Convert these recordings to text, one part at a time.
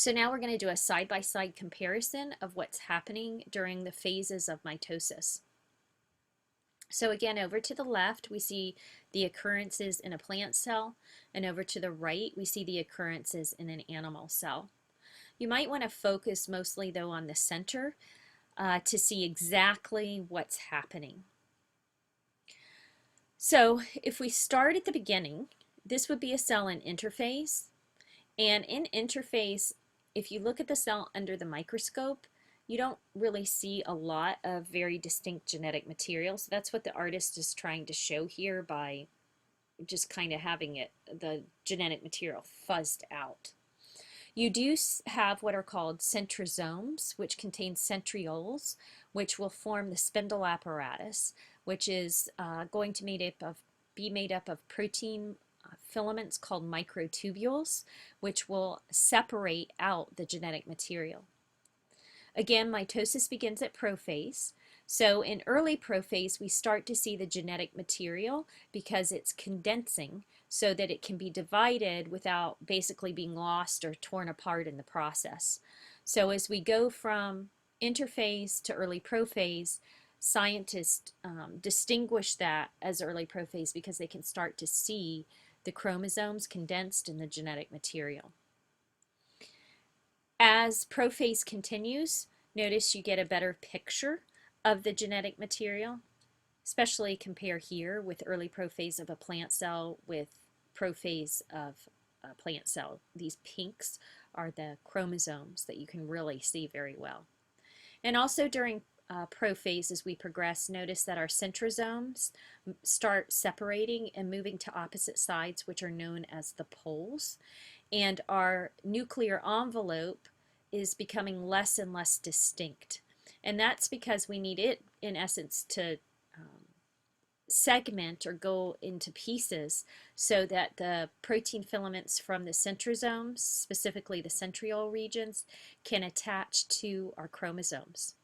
So now we're going to do a side-by-side comparison of what's happening during the phases of mitosis. So again, over to the left, we see the occurrences in a plant cell, and over to the right, we see the occurrences in an animal cell. You might want to focus mostly, though, on the center to see exactly what's happening. So if we start at the beginning, this would be a cell in interphase. And in interphase, if you look at the cell under the microscope, you don't really see a lot of very distinct genetic material. So that's what the artist is trying to show here by just kind of having the genetic material fuzzed out. You do have what are called centrosomes, which contain centrioles, which will form the spindle apparatus, which is going to be made up of protein filaments called microtubules, which will separate out the genetic material. Again, mitosis begins at prophase. So in early prophase, we start to see the genetic material because it's condensing so that it can be divided without basically being lost or torn apart in the process. So as we go from interphase to early prophase, scientists distinguish that as early prophase because they can start to see the chromosomes condensed in the genetic material. As prophase continues, notice you get a better picture of the genetic material, especially compare here with early prophase of a plant cell with prophase of a plant cell. These pinks are the chromosomes that you can really see very well. And also during prophase, as we progress, notice that our centrosomes start separating and moving to opposite sides, which are known as the poles. And our nuclear envelope is becoming less and less distinct. And that's because we need it, in essence, to segment or go into pieces so that the protein filaments from the centrosomes, specifically the centriole regions, can attach to our chromosomes.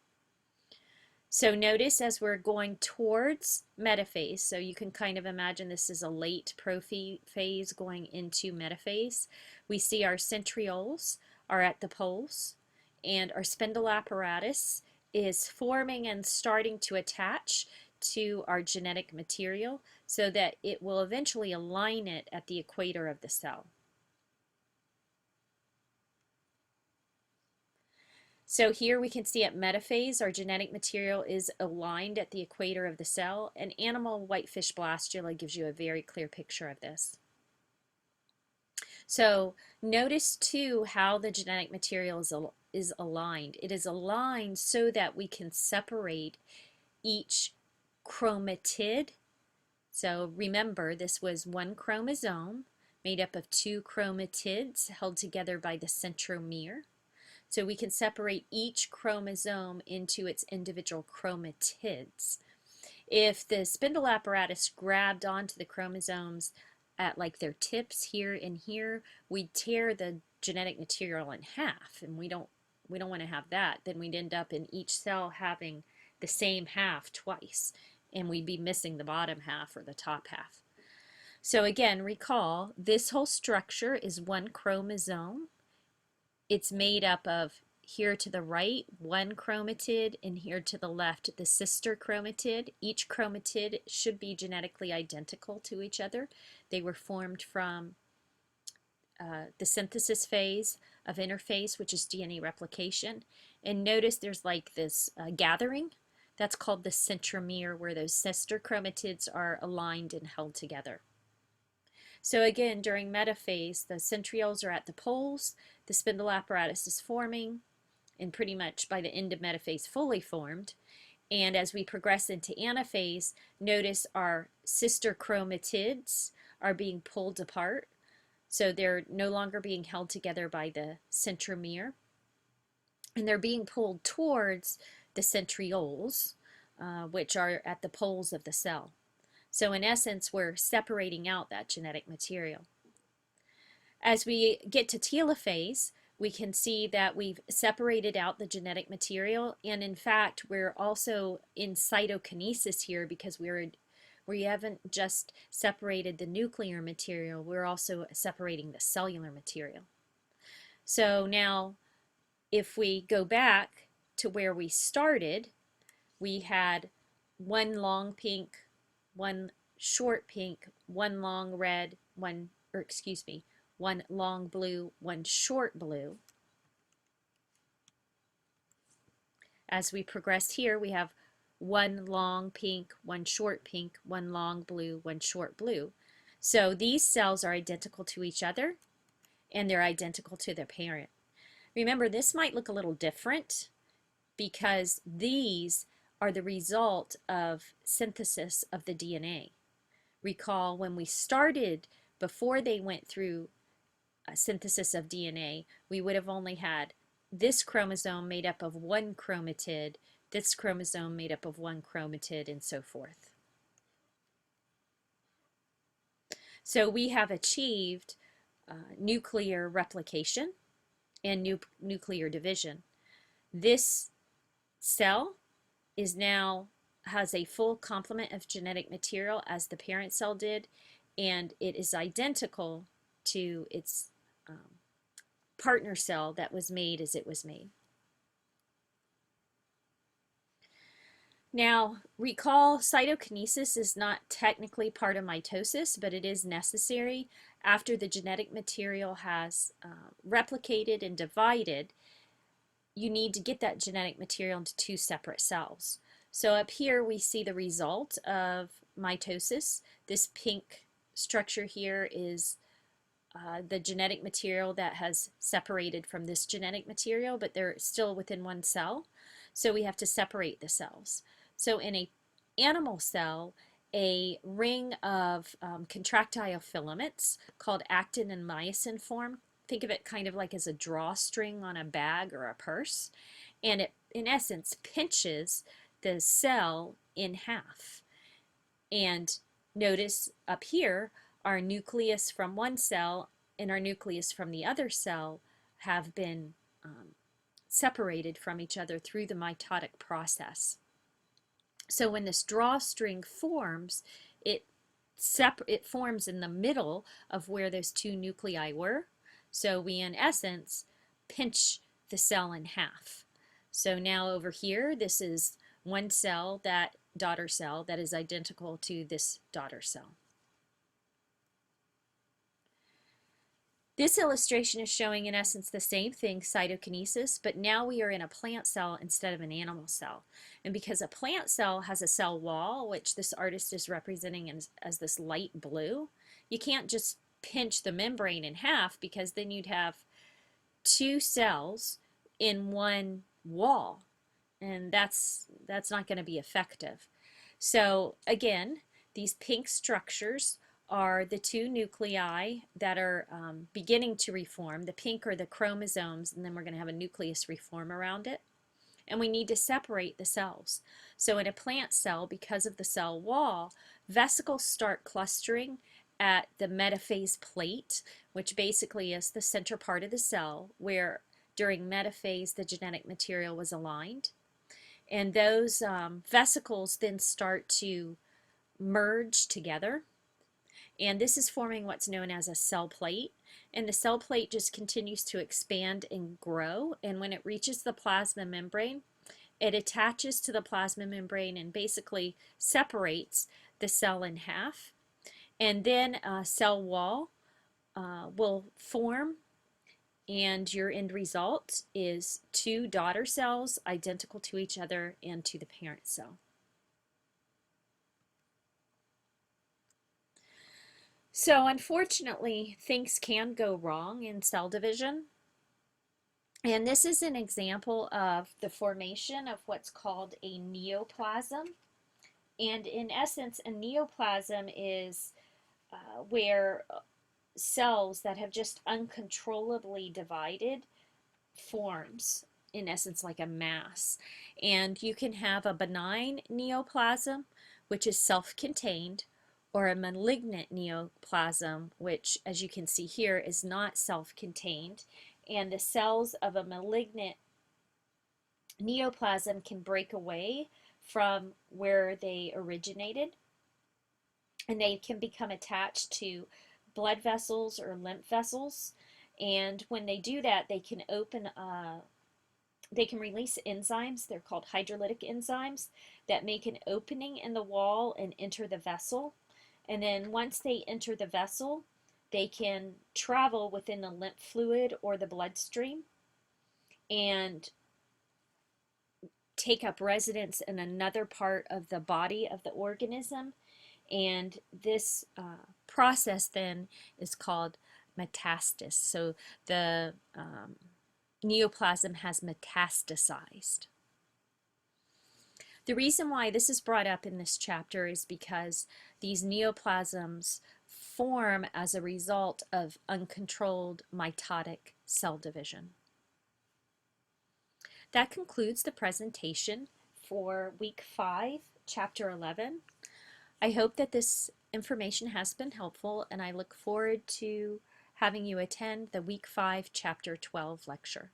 So notice as we're going towards metaphase, so you can kind of imagine this is a late prophase going into metaphase, we see our centrioles are at the poles and our spindle apparatus is forming and starting to attach to our genetic material so that it will eventually align it at the equator of the cell. So here we can see at metaphase, our genetic material is aligned at the equator of the cell, and animal whitefish blastula gives you a very clear picture of this. So notice too how the genetic material is aligned. It is aligned so that we can separate each chromatid. So remember, this was one chromosome made up of two chromatids held together by the centromere. So we can separate each chromosome into its individual chromatids. If the spindle apparatus grabbed onto the chromosomes at like their tips here and here, we'd tear the genetic material in half, and we don't want to have that. Then we'd end up in each cell having the same half twice, and we'd be missing the bottom half or the top half. So again, recall, this whole structure is one chromosome. It's made up of, here to the right, one chromatid, and here to the left, the sister chromatid. Each chromatid should be genetically identical to each other. They were formed from the synthesis phase of interphase, which is DNA replication. And notice there's like this gathering. That's called the centromere, where those sister chromatids are aligned and held together. So again, during metaphase, the centrioles are at the poles, the spindle apparatus is forming, and pretty much by the end of metaphase fully formed. And as we progress into anaphase, notice our sister chromatids are being pulled apart. So they're no longer being held together by the centromere. And they're being pulled towards the centrioles, which are at the poles of the cell. So in essence, we're separating out that genetic material. As we get to telophase, we can see that we've separated out the genetic material, and in fact, we're also in cytokinesis here because we haven't just separated the nuclear material, we're also separating the cellular material. So now if we go back to where we started, we had one long pink, one short pink, one long red, one long blue, one short blue. As we progress here, we have one long pink, one short pink, one long blue, one short blue. So these cells are identical to each other, and they're identical to their parent. Remember, this might look a little different because these are the result of synthesis of the DNA. Recall when we started, before they went through a synthesis of DNA, we would have only had this chromosome made up of one chromatid, this chromosome made up of one chromatid, and so forth. So we have achieved nuclear replication and nuclear division. This cell is now has a full complement of genetic material as the parent cell did, and it is identical to its partner cell that was made as it was made. Now, recall cytokinesis is not technically part of mitosis, but it is necessary after the genetic material has replicated and divided. You need to get that genetic material into two separate cells. So up here we see the result of mitosis. This pink structure here is the genetic material that has separated from this genetic material, but they're still within one cell. So we have to separate the cells. So in an animal cell, a ring of contractile filaments called actin and myosin form. Think of it kind of like as a drawstring on a bag or a purse. And it, in essence, pinches the cell in half. And notice up here, our nucleus from one cell and our nucleus from the other cell have been separated from each other through the mitotic process. So when this drawstring forms, it forms in the middle of where those two nuclei were. So we, in essence, pinch the cell in half. So now over here, this is one cell, that daughter cell, that is identical to this daughter cell. This illustration is showing, in essence, the same thing, cytokinesis, but now we are in a plant cell instead of an animal cell. And because a plant cell has a cell wall, which this artist is representing as this light blue, you can't just pinch the membrane in half, because then you'd have two cells in one wall, and that's not going to be effective. So again, these pink structures are the two nuclei that are beginning to reform. The pink are the chromosomes, and then we're going to have a nucleus reform around it. And we need to separate the cells. So in a plant cell, because of the cell wall, vesicles start clustering at the metaphase plate, which basically is the center part of the cell where during metaphase the genetic material was aligned. And those vesicles then start to merge together. And this is forming what's known as a cell plate. And the cell plate just continues to expand and grow. And when it reaches the plasma membrane, it attaches to the plasma membrane and basically separates the cell in half. And then a cell wall will form, and your end result is two daughter cells identical to each other and to the parent cell. So unfortunately, things can go wrong in cell division. And this is an example of the formation of what's called a neoplasm. And in essence, a neoplasm is where cells that have just uncontrollably divided forms, in essence, like a mass. And you can have a benign neoplasm, which is self-contained, or a malignant neoplasm, which, as you can see here, is not self-contained. And the cells of a malignant neoplasm can break away from where they originated, and they can become attached to blood vessels or lymph vessels, And when they do that, they can release enzymes. They're called hydrolytic enzymes that make an opening in the wall and enter the vessel. And then once they enter the vessel, they can travel within the lymph fluid or the bloodstream and take up residence in another part of the body of the organism. And this process then is called metastasis. So the neoplasm has metastasized. The reason why this is brought up in this chapter is because these neoplasms form as a result of uncontrolled mitotic cell division. That concludes the presentation for week 5, chapter 11. I hope that this information has been helpful, and I look forward to having you attend the week 5, chapter 12 lecture.